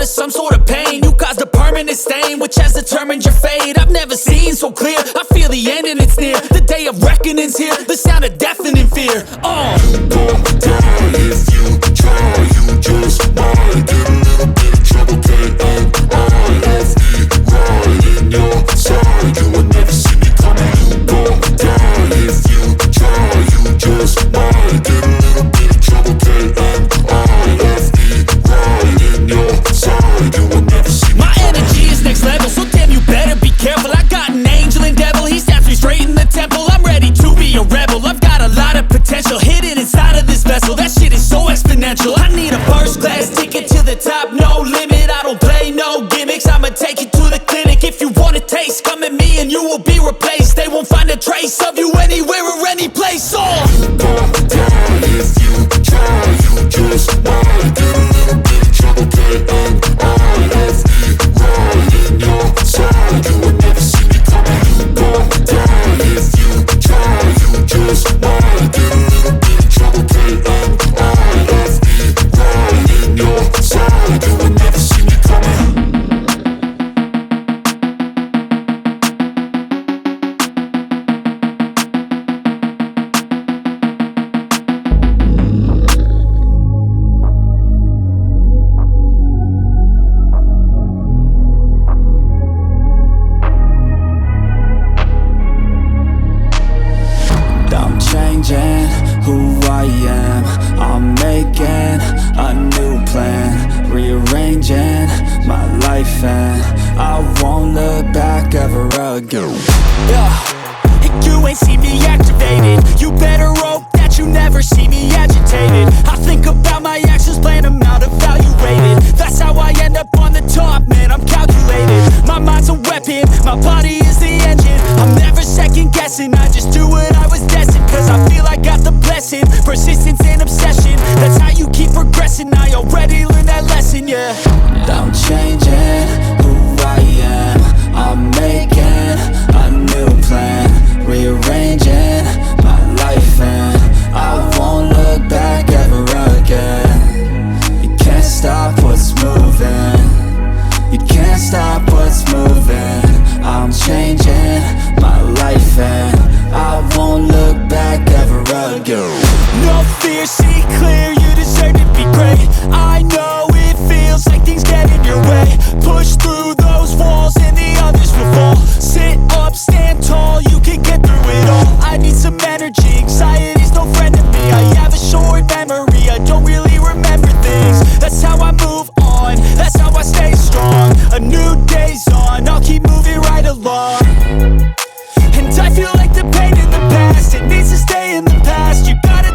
blood is some sort of pain. You caused a permanent stain, which has determined your fate. I've never seen so clear, I feel the end and it's near. The day of reckoning's here, the sound of deafening fear. You gon' die if you try, you just might get a little bit of trouble, K-N-I-F-E, right in your side, you will never see me coming. You gon' die if you try, you just might get a little bit of trouble, K-N-I-F-E, right in your side, you will never see me My coming. energy is next level, so damn you better be careful. I got an angel and devil, he snaps me straight in the temple. I'm ready to be a rebel, I've got a lot of potential hidden inside of this vessel. That shit is so exponential. I need a first class ticket to the top, no limit. I don't play no gimmicks, I'ma take you to the clinic. If you want a taste, come at me and you will be replaced. They won't find a trace of you anywhere or any place. You gon' die if you try, you just might get a little bit of trouble, K-N-I-F-E, right in your side, you will never see me coming. You gon' die if you try, you just might get a little bit of trouble, K-N-I-F-E, right in your side, you will never see me coming. I'm changing who I am, I'm making a new plan, rearranging my life and I won't look back ever again. You ain't see me activated, you better hope that you never see me agitated. I think about my actions, plan them out, evaluated. That's how I end up on the top, man, I'm calculated. My mind's a weapon, my body is the engine. I'm never second guessing, I just do what I was destined. Cause I feel I got the blessing, persistence and obsession. That's how you keep progressing, I already learned that lesson, yeah. I'm changing